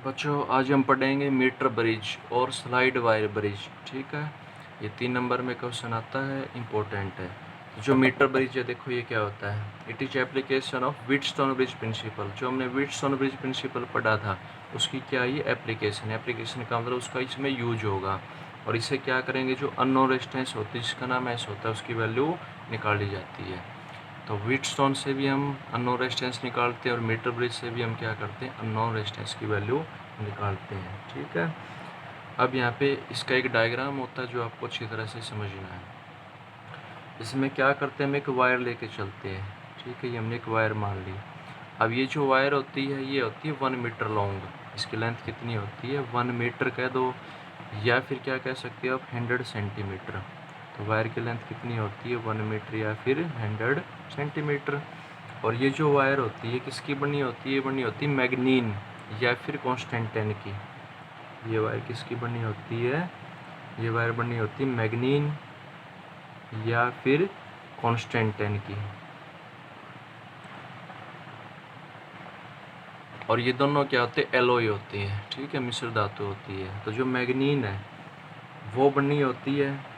बच्चों आज हम पढ़ेंगे मीटर ब्रिज और स्लाइड वायर ब्रिज। ठीक है, ये 3 नंबर में क्वेश्चन आता है, इम्पोर्टेंट है। जो मीटर ब्रिज है देखो ये क्या होता है। It is application of Wheatstone bridge principle. जो हमने व्हीटस्टोन ब्रिज प्रिंसिपल पढ़ा था उसकी क्या ये एप्लीकेशन है। एप्लीकेशन का मतलब उसका इसमें यूज होगा। और इसे क्या करेंगे, जो अननोन रेजिस्टेंस होती है जिसका नाम एस होता है उसकी वैल्यू निकाली जाती है। तो व्हीटस्टोन से भी हम अननोन रेजिस्टेंस निकालते हैं और मीटर ब्रिज से भी हम क्या करते हैं, अननोन रेजिस्टेंस की वैल्यू निकालते हैं। ठीक है, अब यहाँ पे इसका एक डायग्राम होता है जो आपको अच्छी तरह से समझना है। इसमें क्या करते हैं, हम एक वायर लेके चलते हैं। ठीक है, ये हमने एक वायर मान ली। अब ये जो वायर होती है ये होती है 1 मीटर लॉन्ग। इसकी लेंथ कितनी होती है, 1 मीटर कह दो, या फिर क्या कह सकते हो आप, 100 सेंटीमीटर। तो वायर की लेंथ कितनी होती है, 1 मीटर या फिर 100 सेंटीमीटर। और ये जो वायर होती है किसकी बनी होती है, ये बनी होती है मैग्नीन या फिर कॉन्स्टेंटेन की। ये वायर किसकी बनी होती है, ये वायर बनी होती है मैग्नीन या फिर कॉन्स्टेंटेन की। और ये दोनों क्या होते हैं, एलॉय होती हैं। ठीक है, मिश्र धातु होती है। तो जो मैग्नीन है वो बनी होती है,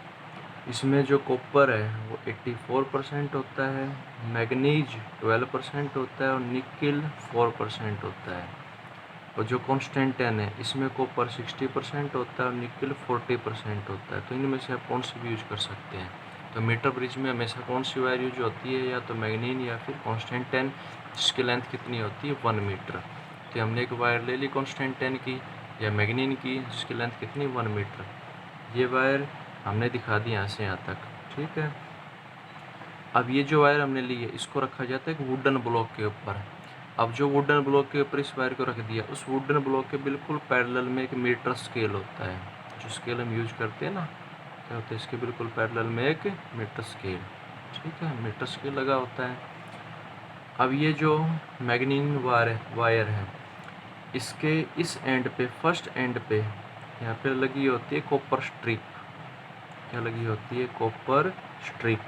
इसमें जो कॉपर है वो 84% होता है, मैग्नीज 12% होता है और निकिल 4% होता है। और जो कॉन्स्टेंटेन है इसमें कॉपर 60% होता है और निकिल 40% होता है। तो इनमें से आप कौन सी भी यूज कर सकते हैं। तो मीटर ब्रिज में हमेशा कौन सी वायर यूज होती है, या तो मैग्नीन या फिर कॉन्स्टेंटेन, जिसकी लेंथ कितनी होती है 1 मीटर। तो हमने एक वायर ले ली कॉन्स्टेंटेन की या मैग्नीन की, जिसकी लेंथ कितनी 1 मीटर। ये वायर हमने दिखा दी यहाँ से यहाँ तक। ठीक है, अब ये जो वायर हमने ली है इसको रखा जाता है एक वुडन ब्लॉक के ऊपर। अब जो वुडन ब्लॉक के ऊपर इस वायर को रख दिया, उस वुडन ब्लॉक के बिल्कुल पैरेलल में एक मीटर स्केल होता है। जो स्केल हम यूज करते हैं ना, क्या होता है, इसके बिल्कुल पैरेलल में एक मीटर स्केल। ठीक है, मीटर स्केल लगा होता है। अब ये जो मैग्नीन वायर है इसके इस एंड पे, फर्स्ट एंड पे यहाँ पे लगी होती है कॉपर स्ट्रिप। क्या लगी होती है, कॉपर स्ट्रिप।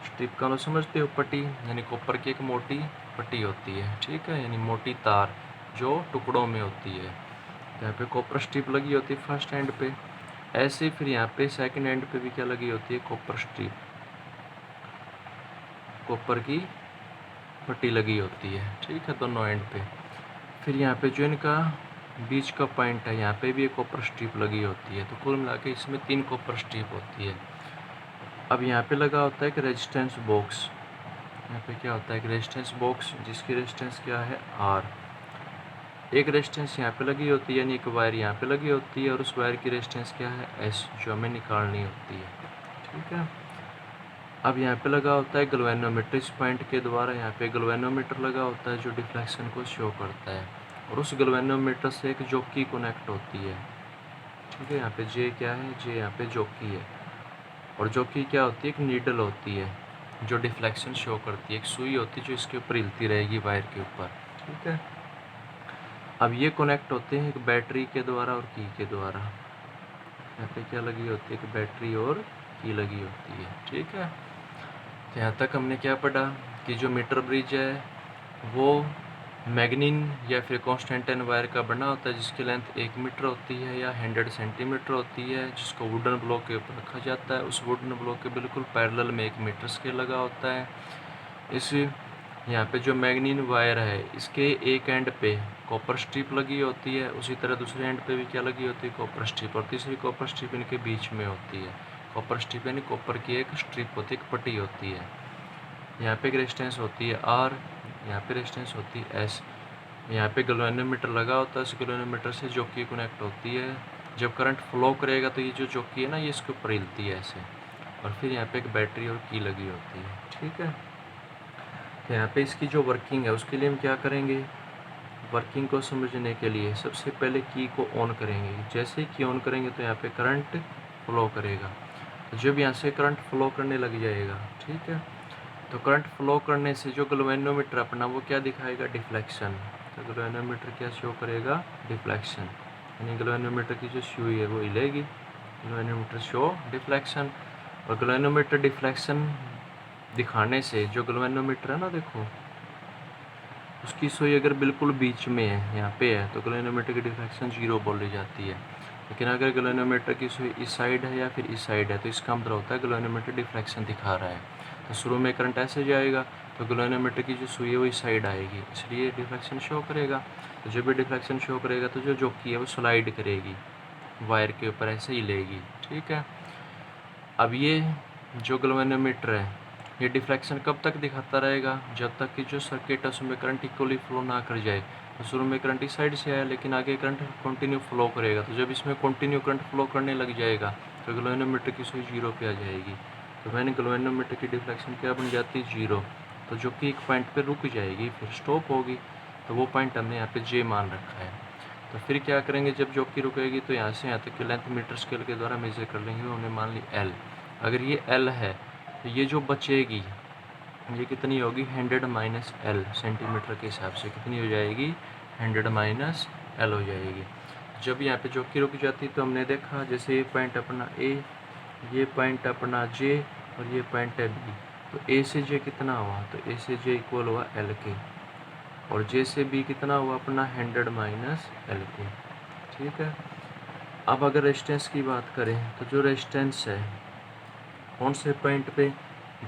स्ट्रिप का मतलब समझते हो, पट्टी, यानी कॉपर की एक मोटी पट्टी होती है। ठीक है, यानी मोटी तार जो टुकड़ों में होती है। यहाँ पे कॉपर स्ट्रिप लगी होती है फर्स्ट एंड पे। ऐसे फिर यहाँ पे सेकंड एंड पे भी क्या लगी होती है, कॉपर स्ट्रिप, कॉपर की पट्टी लगी होती है। ठीक है, दोनों एंड पे। फिर यहाँ पे जो इनका बीच का पॉइंट है यहाँ पे भी एक कॉपर स्ट्रिप लगी होती है। तो कुल मिला के इसमें 3 कॉपर स्ट्रिप होती है। अब यहाँ पे लगा होता है एक रेजिस्टेंस बॉक्स। यहाँ पे क्या होता है, एक रेजिस्टेंस बॉक्स जिसकी रेजिस्टेंस क्या है R। एक रेजिस्टेंस यहाँ पे लगी होती है, यानी एक वायर यहाँ पे लगी होती है और उस वायर की रेजिस्टेंस क्या है, S, जो हमें निकालनी होती है। ठीक है, अब यहाँ पे लगा होता है गैल्वेनोमीटर। इस पॉइंट के द्वारा यहाँ पे गैल्वेनोमीटर लगा होता है जो डिफ्लेक्शन को शो करता है। और उस गैल्वेनोमीटर से एक जॉकी कनेक्ट होती है। ठीक है, यहाँ पे J क्या है, J यहाँ पे जॉकी है। और जॉकी क्या होती है, एक नीडल होती है जो डिफ्लेक्शन शो करती है। एक सुई होती है जो इसके ऊपर हिलती रहेगी वायर के ऊपर। ठीक है, अब ये कनेक्ट होते हैं एक बैटरी के द्वारा और की के द्वारा। यहाँ पे क्या लगी होती है, एक बैटरी और की लगी होती है। ठीक है, तो यहाँ तक हमने क्या पढ़ा कि जो मीटर ब्रिज है वो मैग्नीन या फिर कॉन्स्टेंटाइन वायर का बना होता है, जिसकी लेंथ 1 मीटर होती है या 100 सेंटीमीटर होती है, जिसको वुडन ब्लॉक के ऊपर रखा जाता है। उस वुडन ब्लॉक के बिल्कुल पैरेलल में एक मीटर स्केल लगा होता है। इस यहाँ पे जो मैग्नीन वायर है इसके एक एंड पे कॉपर स्ट्रिप लगी होती है, उसी तरह दूसरे एंड पे भी क्या लगी होती है, कॉपर स्ट्रिप। और तीसरी कॉपर स्ट्रिप इनके बीच में होती है। कॉपर स्ट्रिप यानी कॉपर की एक स्ट्रिप होती है, एक पट्टी होती है। यहाँ पे एक रेजिस्टेंस होती है R, यहाँ पे रेजिस्टेंस होती है S। यहाँ पे गैल्वेनोमीटर लगा होता है, इस गैल्वेनोमीटर से जॉकी कनेक्ट होती है। जब करंट फ्लो करेगा तो ये जो जॉकी है ना, ये इसके ऊपर हिलती है ऐसे। और फिर यहाँ पे एक बैटरी और की लगी होती है। ठीक है, तो यहाँ पे इसकी जो वर्किंग है उसके लिए हम क्या करेंगे, वर्किंग को समझने के लिए सबसे पहले की को ऑन करेंगे। जैसे ही की ऑन करेंगे तो यहाँ पे करंट फ्लो करेगा। तो जब यहाँ से करंट फ्लो करने लग जाएगा, ठीक है, तो करंट फ्लो करने से जो गैल्वेनोमीटर अपना वो क्या दिखाएगा, डिफ्लेक्शन। तो गैल्वेनोमीटर क्या शो करेगा, डिफ्लेक्शन, यानी गैल्वेनोमीटर की जो सुई है वो हिलेगी। Galvanometer show deflection. और गैल्वेनोमीटर डिफ्लेक्शन दिखाने से जो गैल्वेनोमीटर है ना, देखो उसकी सुई अगर बिल्कुल बीच में है, यहाँ पे है, तो गैल्वेनोमीटर की डिफ्रैक्शन 0 बोली जाती है। लेकिन अगर गैल्वेनोमीटर की सुई इस साइड है या फिर इस साइड है, तो इसका मतलब होता है गैल्वेनोमीटर डिफ्रैक्शन दिखा रहा है। तो शुरू में करंट ऐसे जाएगा, तो गैल्वेनोमीटर की जो सुई है वो इस साइड आएगी, इसलिए डिफ्रैक्शन शो करेगा। तो जब भी डिफ्रैक्शन शो करेगा तो जो जोकी है वो स्लाइड करेगी, वायर के ऊपर ऐसे ही लेगी। ठीक है। अब ये जो गैल्वेनोमीटर है, ये डिफ्रैक्शन कब तक दिखाता रहेगा? जब तक कि जो सर्किट है उसमें करंट इक्वली फ्लो ना कर जाए। तो शुरू में करंट इस साइड से आया, लेकिन आगे करंट कंटिन्यू फ्लो करेगा। तो जब इसमें कंटिन्यू करंट फ्लो करने लग जाएगा तो गैल्वेनोमीटर की सुई 0 पे आ जाएगी। तो मैंने गैल्वेनोमीटर की डिफ्रैक्शन क्या बन जाती है? 0। तो जो कि एक पॉइंट पर रुक जाएगी, फिर स्टॉप होगी। तो वो पॉइंट हमने यहाँ पे J मान रखा है। तो फिर क्या करेंगे, जब जोकी रुकेगी तो यहाँ से यहाँ तक की लेंथ मीटर स्केल के द्वारा मेजर कर लेंगे। हमने मान ली L। अगर ये L है तो ये जो बचेगी ये कितनी होगी? 100 माइनस L। सेंटीमीटर के हिसाब से कितनी हो जाएगी? 100 माइनस L हो जाएगी। जब यहाँ पे जोकी रुक जाती तो हमने देखा, जैसे ये पॉइंट अपना A, ये पॉइंट अपना J और ये पॉइंट है B। तो A से J कितना हुआ? तो A से J इक्वल हुआ L के, और J से B कितना हुआ अपना? 100 माइनस L के। ठीक है। अब अगर रेजिस्टेंस की बात करें तो जो रेजिस्टेंस है कौन से पॉइंट पे?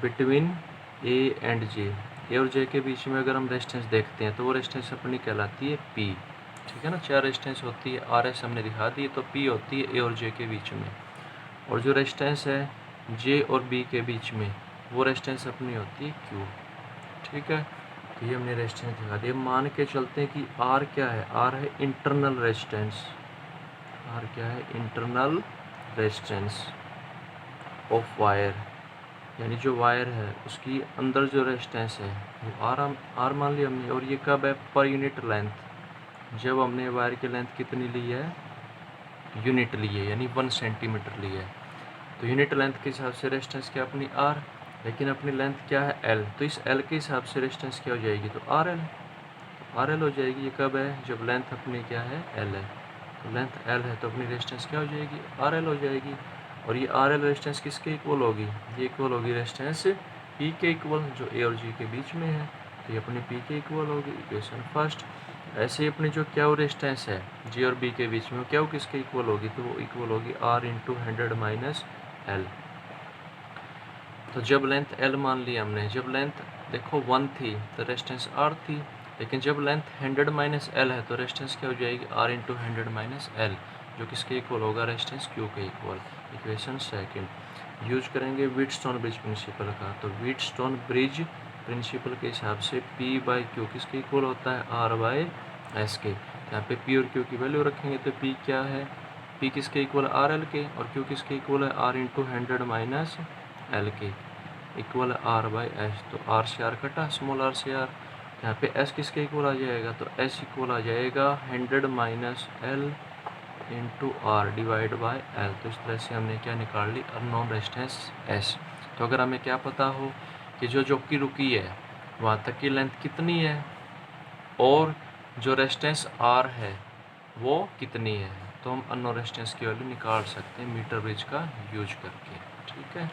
Between A and J, A और J के बीच में अगर हम रेजिस्टेंस देखते हैं तो वो रेजिस्टेंस अपनी कहलाती है P। ठीक है ना। 4 रेजिस्टेंस होती है, RS हमने दिखा दी, तो P होती है A और J के बीच में। और जो रेजिस्टेंस है J और B के बीच में, वो रेजिस्टेंस अपनी होती है Q। ठीक है। तो ये हमने रेजिस्टेंस दिखा दी। मान के चलते हैं कि R क्या है? R है इंटरनल रेजिस्टेंस। R क्या है? इंटरनल रेजिस्टेंस ऑफ वायर, यानी जो वायर है उसकी अंदर जो रेजिस्टेंस है वो आर मान लिया हमने। और ये कब है? Per unit length. जब हमने वायर की लेंथ कितनी ली है? यूनिट ली है, यानी 1 सेंटीमीटर ली है। तो यूनिट लेंथ के हिसाब से रेजिस्टेंस क्या अपनी आर, लेकिन अपनी लेंथ क्या है? एल। तो इस एल के हिसाब से रेजिस्टेंस क्या हो जाएगी? तो आर एल हो जाएगी। ये कब है? जब लेंथ अपनी क्या है? एल है। तो लेंथ एल है तो अपनी रेजिस्टेंस क्या हो जाएगी? आर एल हो जाएगी। और ये आर एल रेजिस्टेंस किसके इक्वल होगी? ये इक्वल होगी रेजिस्टेंस पी के इक्वल, जो ए और जी के बीच में है। तो ये अपनी पी के इक्वल होगी, इक्वेशन फर्स्ट। ऐसे ही अपनी जो क्यू रेजिस्टेंस है जी और बी के बीच में, क्यू किसके इक्वल होगी? तो वो इक्वल होगी आर इंटू 100 माइनस एल। तो जब लेंथ एल मान ली हमने, जब लेंथ देखो 1 थी तो रेजिस्टेंस आर थी, लेकिन जब लेंथ 100 माइनस एल है तो रेजिस्टेंस क्या हो जाएगी? आर इंटू 100 माइनस एल, जो किसके इक्वल होगा? रेजिस्टेंस क्यू के इक्वल। इक्वेशन सेकंड यूज करेंगे व्हीटस्टोन ब्रिज प्रिंसिपल का। तो व्हीटस्टोन ब्रिज प्रिंसिपल के हिसाब से पी बाई क्यू किसके इक्वल होता है? आर बाई एस के। यहाँ पे पी और क्यू की वैल्यू रखेंगे तो पी क्या है? पी किसके इक्वल? आर एल के, और क्यू किसके इक्वल है? आर इंटू 100 माइनस एल के इक्वल आर बाई एस। तो आर से आर कटा, स्मॉल आर से आर। यहाँ पे एस किसके इक्वल आ जाएगा? तो एस इक्वल आ जाएगा 100 minus L into R divide by L. तो इस तरह से हमने क्या निकाल ली? Unknown resistance S. तो अगर हमें क्या पता हो कि जो जोकी रुकी है वहाँ तक की लेंथ कितनी है और जो रेजिस्टेंस आर है वो कितनी है, तो हम अननोन रेजिस्टेंस की वैल्यू निकाल सकते हैं मीटर ब्रिज का यूज करके। ठीक है।